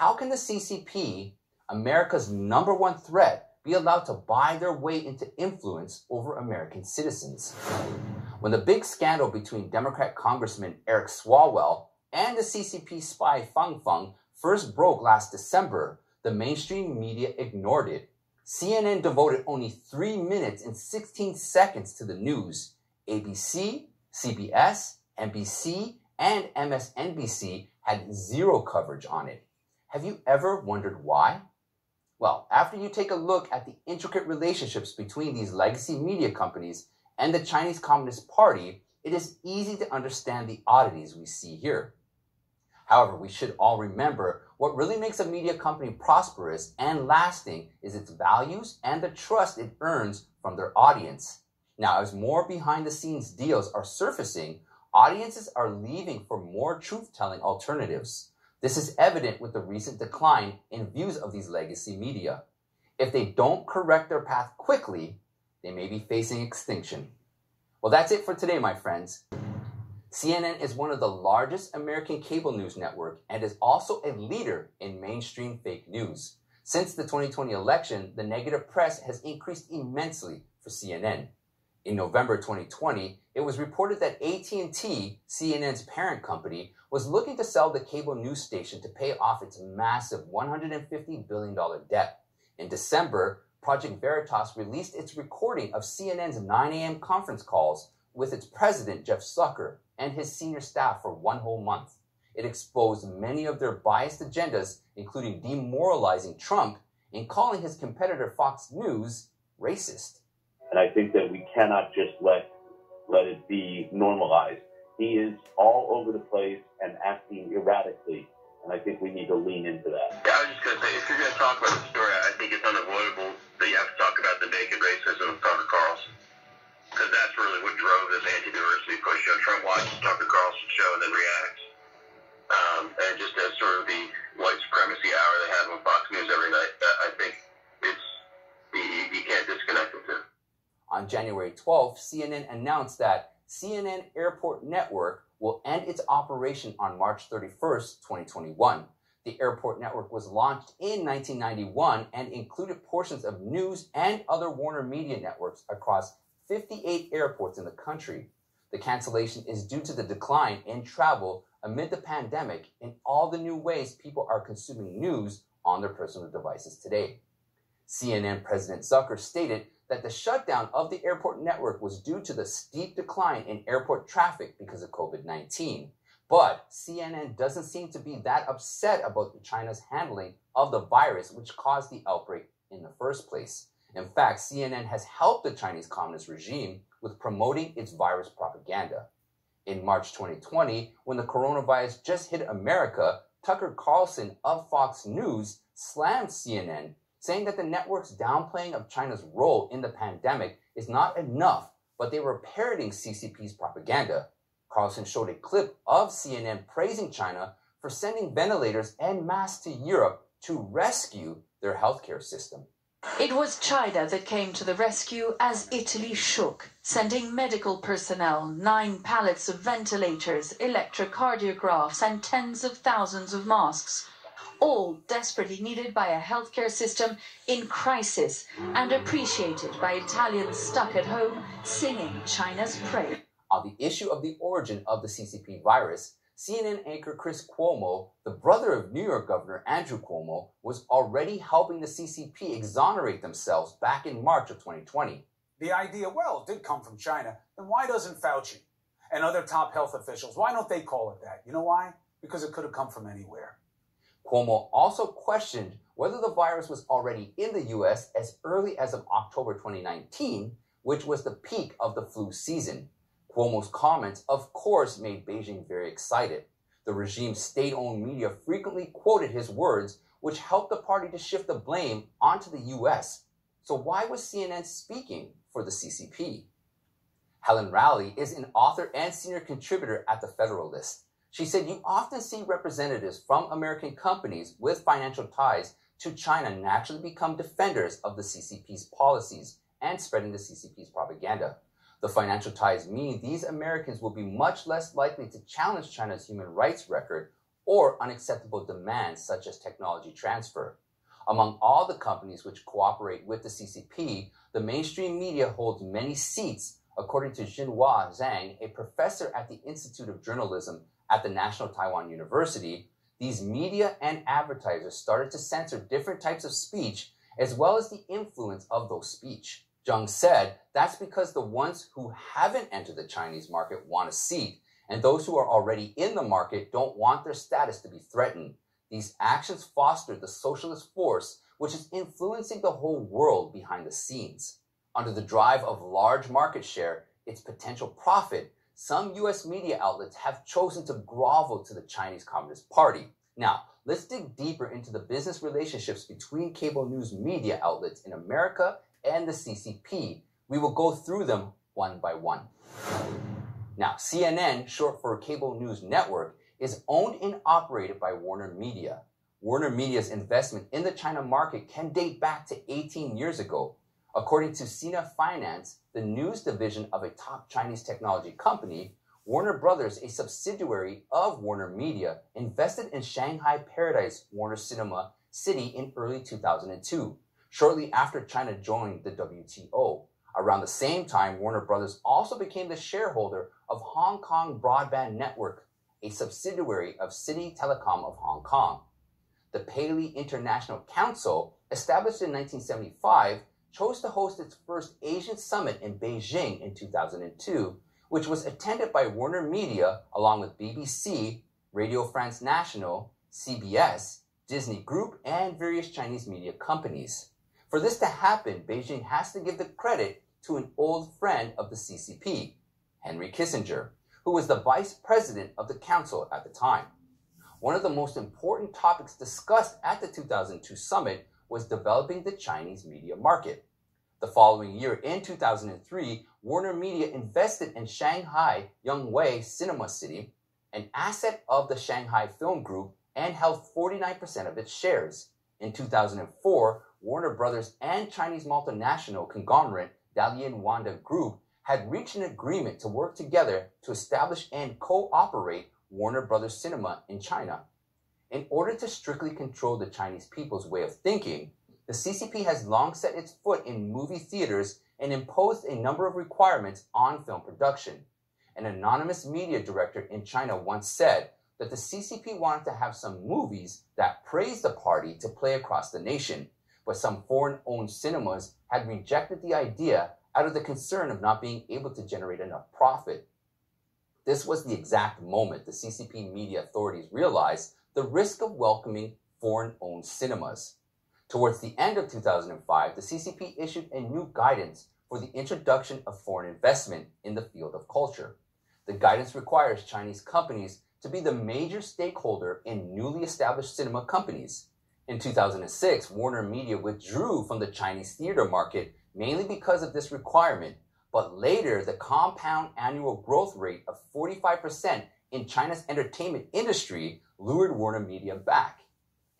How can the CCP, America's #1 threat, be allowed to buy their way into influence over American citizens? When the big scandal between Democrat Congressman Eric Swalwell and the CCP spy Fang Fang first broke last December, the mainstream media ignored it. CNN devoted only 3 minutes and 16 seconds to the news. ABC, CBS, NBC, and MSNBC had zero coverage on it. Have you ever wondered why? Well, after you take a look at the intricate relationships between these legacy media companies and the Chinese Communist Party, it is easy to understand the oddities we see here. However, we should all remember what really makes a media company prosperous and lasting is its values and the trust it earns from their audience. Now, as more behind-the-scenes deals are surfacing, audiences are leaving for more truth-telling alternatives. This is evident with the recent decline in views of these legacy media. If they don't correct their path quickly, they may be facing extinction. Well, that's it for today, my friends. CNN is one of the largest American cable news network and is also a leader in mainstream fake news. Since the 2020 election, the negative press has increased immensely for CNN. In November 2020, it was reported that AT&T, CNN's parent company, was looking to sell the cable news station to pay off its massive $150 billion debt. In December, Project Veritas released its recording of CNN's 9 a.m. conference calls with its president, Jeff Zucker, and his senior staff for 1 whole month. It exposed many of their biased agendas, including demoralizing Trump and calling his competitor Fox News racist. And I think that we cannot just let it be normalized. He is all over the place and acting erratically, and I think we need to lean into that. Yeah, I was just going to say, if you're going to talk about the story, I think it's unavoidable that you have to talk about the naked racism of Tucker Carlson. Because that's really what drove this anti-diversity push. Trump watches Tucker Carlson's show and then reacts. And just as sort of the white supremacy hour they have on Fox News every night, I think you can't disconnect the two. On January 12th, CNN announced that CNN Airport Network will end its operation on March 31st, 2021. The airport network was launched in 1991 and included portions of news and other Warner Media networks across 58 airports in the country. The cancellation is due to the decline in travel amid the pandemic and all the new ways people are consuming news on their personal devices today. CNN President Zucker stated that the shutdown of the airport network was due to the steep decline in airport traffic because of COVID-19. But CNN doesn't seem to be that upset about China's handling of the virus which caused the outbreak in the first place. In fact, CNN has helped the Chinese Communist regime with promoting its virus propaganda. In March 2020, when the coronavirus just hit America, Tucker Carlson of Fox News slammed CNN, saying that the network's downplaying of China's role in the pandemic is not enough, but they were parroting CCP's propaganda. Carlson showed a clip of CNN praising China for sending ventilators and masks to Europe to rescue their healthcare system. It was China that came to the rescue as Italy shook, sending medical personnel, 9 pallets of ventilators, electrocardiographs, and tens of thousands of masks, all desperately needed by a healthcare system in crisis and appreciated by Italians stuck at home singing China's praise. On the issue of the origin of the CCP virus, CNN anchor Chris Cuomo, the brother of New York Governor Andrew Cuomo, was already helping the CCP exonerate themselves back in March of 2020. The idea, well, it did come from China. Then why doesn't Fauci and other top health officials, why don't they call it that? You know why? Because it could have come from anywhere. Cuomo also questioned whether the virus was already in the U.S. as early as of October 2019, which was the peak of the flu season. Cuomo's comments, of course, made Beijing very excited. The regime's state-owned media frequently quoted his words, which helped the party to shift the blame onto the U.S. So why was CNN speaking for the CCP? Helen Rowley is an author and senior contributor at The Federalist. She said you often see representatives from American companies with financial ties to China naturally become defenders of the CCP's policies and spreading the CCP's propaganda. The financial ties mean these Americans will be much less likely to challenge China's human rights record or unacceptable demands such as technology transfer. Among all the companies which cooperate with the CCP, the mainstream media holds many seats, according to Xinhua Zhang, a professor at the Institute of Journalism at the National Taiwan University. These media and advertisers started to censor different types of speech, as well as the influence of those speech. Zhang said that's because the ones who haven't entered the Chinese market want a seat, and those who are already in the market don't want their status to be threatened. These actions foster the socialist force, which is influencing the whole world behind the scenes. Under the drive of large market share, its potential profit, some U.S. media outlets have chosen to grovel to the Chinese Communist Party. Now, let's dig deeper into the business relationships between cable news media outlets in America and the CCP. We will go through them one by one. Now, CNN, short for Cable News Network, is owned and operated by Warner Media. Warner Media's investment in the China market can date back to 18 years ago. According to Sina Finance, the news division of a top Chinese technology company, Warner Brothers, a subsidiary of Warner Media, invested in Shanghai Paradise Warner Cinema City in early 2002, shortly after China joined the WTO. Around the same time, Warner Brothers also became the shareholder of Hong Kong Broadband Network, a subsidiary of City Telecom of Hong Kong. The Paley International Council, established in 1975, chose to host its first Asian summit in Beijing in 2002, which was attended by Warner Media along with BBC, Radio France National, CBS, Disney Group, and various Chinese media companies. For this to happen, Beijing has to give the credit to an old friend of the CCP, Henry Kissinger, who was the vice president of the council at the time. One of the most important topics discussed at the 2002 summit was developing the Chinese media market. The following year, in 2003, Warner Media invested in Shanghai Yongwei Cinema City, an asset of the Shanghai Film Group, and held 49% of its shares. In 2004, Warner Brothers and Chinese multinational conglomerate Dalian Wanda Group had reached an agreement to work together to establish and co-operate Warner Brothers Cinema in China. In order to strictly control the Chinese people's way of thinking, the CCP has long set its foot in movie theaters and imposed a number of requirements on film production. An anonymous media director in China once said that the CCP wanted to have some movies that praised the party to play across the nation, but some foreign-owned cinemas had rejected the idea out of the concern of not being able to generate enough profit. This was the exact moment the CCP media authorities realized the risk of welcoming foreign-owned cinemas. Towards the end of 2005, the CCP issued a new guidance for the introduction of foreign investment in the field of culture. The guidance requires Chinese companies to be the major stakeholder in newly established cinema companies. In 2006, Warner Media withdrew from the Chinese theater market mainly because of this requirement, but later the compound annual growth rate of 45% in China's entertainment industry lured Warner Media back.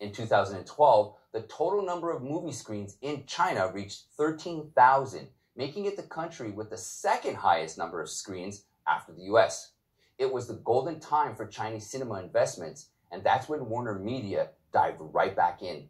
In 2012, the total number of movie screens in China reached 13,000, making it the country with the second highest number of screens after the US. It was the golden time for Chinese cinema investments, and that's when Warner Media dived right back in.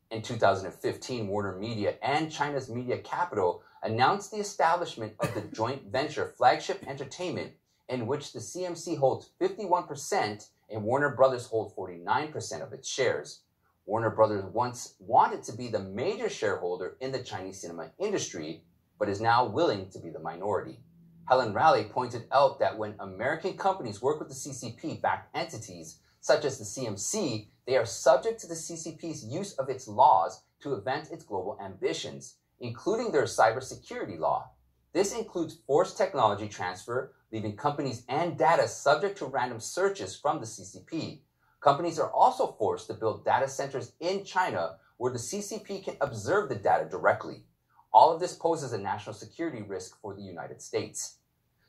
In 2015, Warner Media and China's media capital announced the establishment of the joint venture Flagship Entertainment, in which the CMC holds 51% and Warner Brothers hold 49% of its shares. Warner Brothers once wanted to be the major shareholder in the Chinese cinema industry, but is now willing to be the minority. Helen Raleigh pointed out that when American companies work with the CCP-backed entities, such as the CMC, they are subject to the CCP's use of its laws to advance its global ambitions, including their cybersecurity law. This includes forced technology transfer, leaving companies and data subject to random searches from the CCP. Companies are also forced to build data centers in China where the CCP can observe the data directly. All of this poses a national security risk for the United States.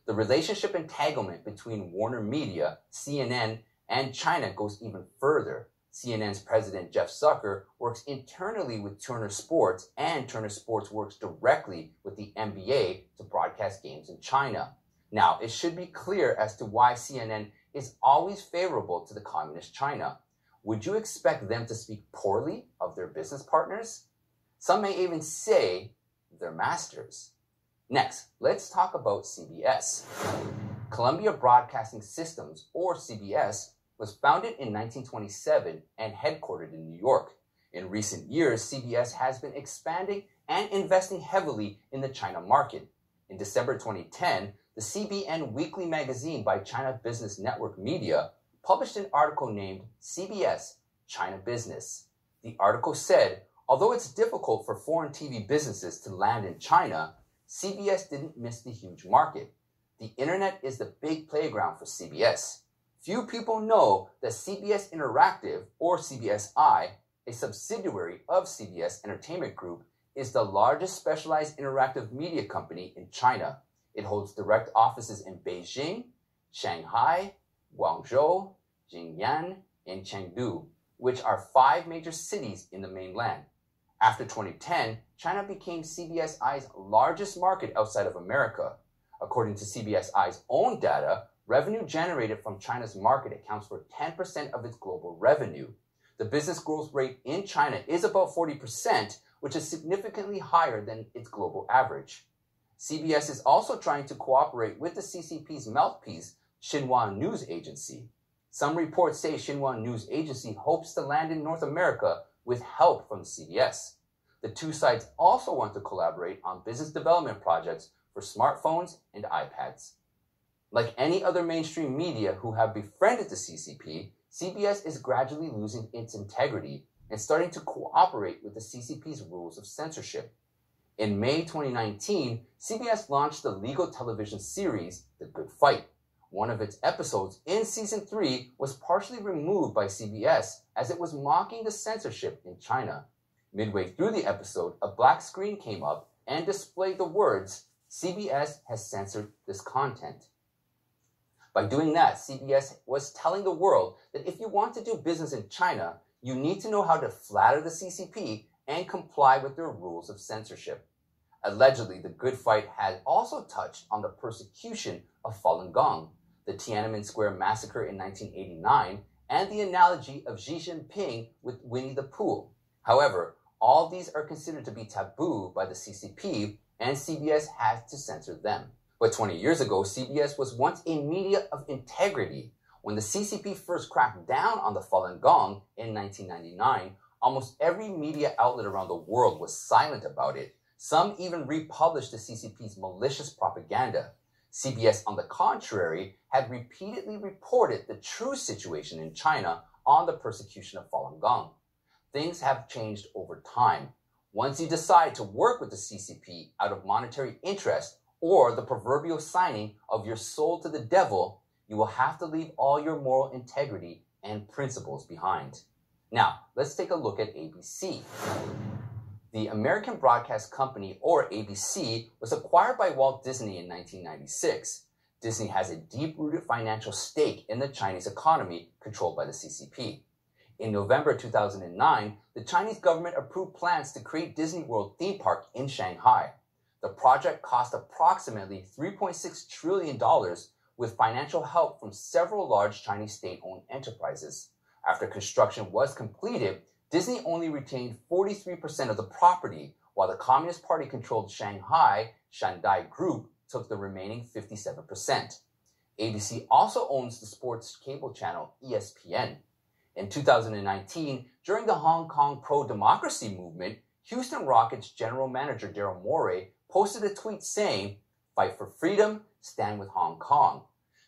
The relationship entanglement between Warner Media, CNN, and China goes even further. CNN's president, Jeff Zucker, works internally with Turner Sports, and Turner Sports works directly with the NBA to broadcast games in China. Now, it should be clear as to why CNN is always favorable to the communist China. Would you expect them to speak poorly of their business partners? Some may even say their masters. Next, let's talk about CBS. Columbia Broadcasting Systems, or CBS, was founded in 1927 and headquartered in New York. In recent years, CBS has been expanding and investing heavily in the China market. In December 2010, the CBN Weekly magazine by China Business Network Media published an article named CBS China Business. The article said, although it's difficult for foreign TV businesses to land in China, CBS didn't miss the huge market. The internet is the big playground for CBS. Few people know that CBS Interactive, or CBSI, a subsidiary of CBS Entertainment Group, is the largest specialized interactive media company in China. It holds direct offices in Beijing, Shanghai, Guangzhou, Jing'an, and Chengdu, which are 5 major cities in the mainland. After 2010, China became CBSI's largest market outside of America. According to CBSI's own data, revenue generated from China's market accounts for 10% of its global revenue. The business growth rate in China is about 40%, which is significantly higher than its global average. CBS is also trying to cooperate with the CCP's mouthpiece, Xinhua News Agency. Some reports say Xinhua News Agency hopes to land in North America with help from CBS. The two sides also want to collaborate on business development projects for smartphones and iPads. Like any other mainstream media who have befriended the CCP, CBS is gradually losing its integrity and starting to cooperate with the CCP's rules of censorship. In May 2019, CBS launched the legal television series, The Good Fight. One of its episodes in Season 3 was partially removed by CBS as it was mocking the censorship in China. Midway through the episode, a black screen came up and displayed the words, "CBS has censored this content." By doing that, CBS was telling the world that if you want to do business in China, you need to know how to flatter the CCP and comply with their rules of censorship. Allegedly, The Good Fight had also touched on the persecution of Falun Gong, the Tiananmen Square massacre in 1989, and the analogy of Xi Jinping with Winnie the Pooh. However, all these are considered to be taboo by the CCP, and CBS has to censor them. But 20 years ago, CBS was once a media of integrity. When the CCP first cracked down on the Falun Gong in 1999, almost every media outlet around the world was silent about it. Some even republished the CCP's malicious propaganda. CBS, on the contrary, had repeatedly reported the true situation in China on the persecution of Falun Gong. Things have changed over time. Once you decide to work with the CCP out of monetary interest or the proverbial signing of your soul to the devil, you will have to leave all your moral integrity and principles behind. Now, let's take a look at ABC. The American Broadcast Company, or ABC, was acquired by Walt Disney in 1996. Disney has a deep-rooted financial stake in the Chinese economy controlled by the CCP. In November 2009, the Chinese government approved plans to create Disney World theme park in Shanghai. The project cost approximately $3.6 trillion with financial help from several large Chinese state-owned enterprises. After construction was completed, Disney only retained 43% of the property, while the Communist Party-controlled Shanghai Shandai Group took the remaining 57%. ABC also owns the sports cable channel ESPN. In 2019, during the Hong Kong pro-democracy movement, Houston Rockets general manager Daryl Morey posted a tweet saying, "Fight for freedom, stand with Hong Kong."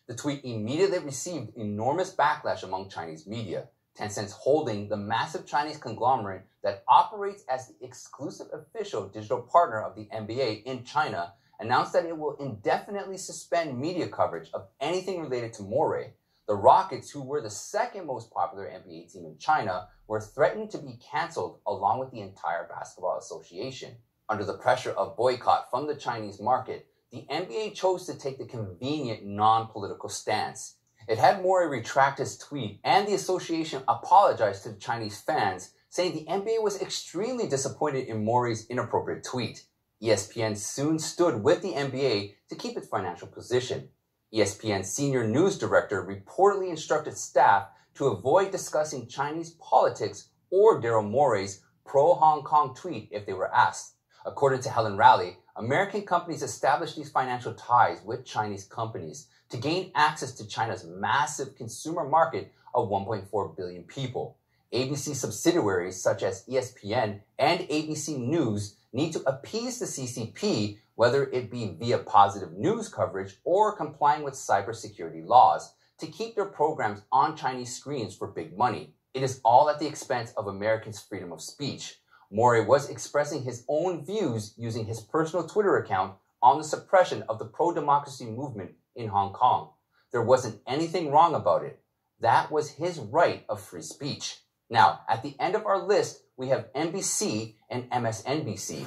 The tweet immediately received enormous backlash among Chinese media. Tencent's holding, the massive Chinese conglomerate that operates as the exclusive official digital partner of the NBA in China, announced that it will indefinitely suspend media coverage of anything related to Morey. The Rockets, who were the second most popular NBA team in China, were threatened to be canceled along with the entire basketball association. Under the pressure of boycott from the Chinese market, the NBA chose to take the convenient non-political stance. It had Morey retract his tweet, and the association apologized to the Chinese fans, saying the NBA was extremely disappointed in Morey's inappropriate tweet. ESPN soon stood with the NBA to keep its financial position. ESPN senior news director reportedly instructed staff to avoid discussing Chinese politics or Daryl Morey's pro-Hong Kong tweet if they were asked. According to Helen Raleigh, American companies established these financial ties with Chinese companies to gain access to China's massive consumer market of 1.4 billion people. ABC subsidiaries such as ESPN and ABC News need to appease the CCP, whether it be via positive news coverage or complying with cybersecurity laws, to keep their programs on Chinese screens for big money. It is all at the expense of Americans' freedom of speech. Morey was expressing his own views using his personal Twitter account on the suppression of the pro-democracy movement in Hong Kong. There wasn't anything wrong about it. That was his right of free speech. Now, at the end of our list, we have NBC and MSNBC.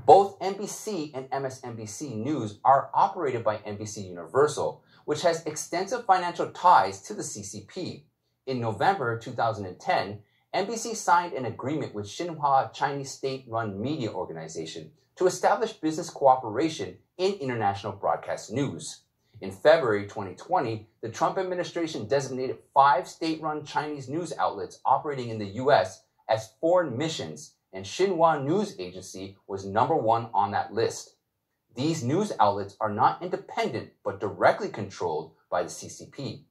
Both NBC and MSNBC News are operated by NBC Universal, which has extensive financial ties to the CCP. In November 2010, NBC signed an agreement with Xinhua Chinese state-run media organization to establish business cooperation in international broadcast news. In February 2020, the Trump administration designated 5 state-run Chinese news outlets operating in the U.S. as foreign missions, and Xinhua News Agency was number 1 on that list. These news outlets are not independent but directly controlled by the CCP.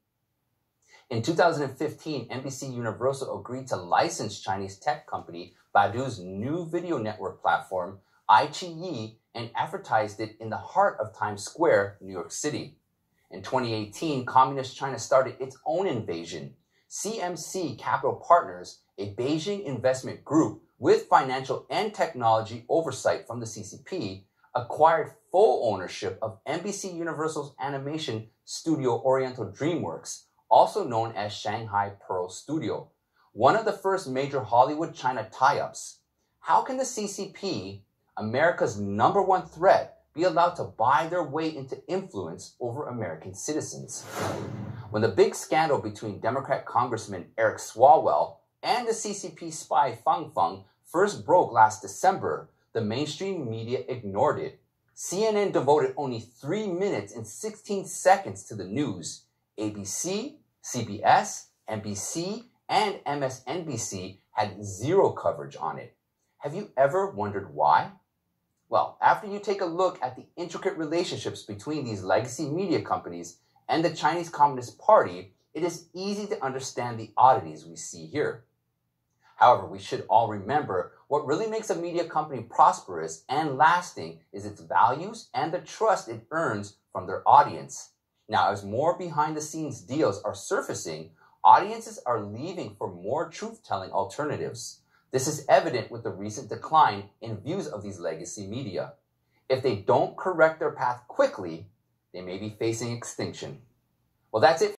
In 2015, NBC Universal agreed to license Chinese tech company Baidu's new video network platform, iQIYI, and advertised it in the heart of Times Square, New York City. In 2018, Communist China started its own invasion. CMC Capital Partners, a Beijing investment group with financial and technology oversight from the CCP, acquired full ownership of NBC Universal's animation studio Oriental DreamWorks, also known as Shanghai Pearl Studio, one of the first major Hollywood-China tie-ups. How can the CCP, America's #1 threat, be allowed to buy their way into influence over American citizens? When the big scandal between Democrat Congressman Eric Swalwell and the CCP spy Fang Feng first broke last December, the mainstream media ignored it. CNN devoted only 3 minutes and 16 seconds to the news. ABC, CBS, NBC, and MSNBC had zero coverage on it. Have you ever wondered why? Well, after you take a look at the intricate relationships between these legacy media companies and the Chinese Communist Party, it is easy to understand the oddities we see here. However, we should all remember what really makes a media company prosperous and lasting is its values and the trust it earns from their audience. Now, as more behind-the-scenes deals are surfacing, audiences are leaving for more truth-telling alternatives. This is evident with the recent decline in views of these legacy media. If they don't correct their path quickly, they may be facing extinction. Well, that's it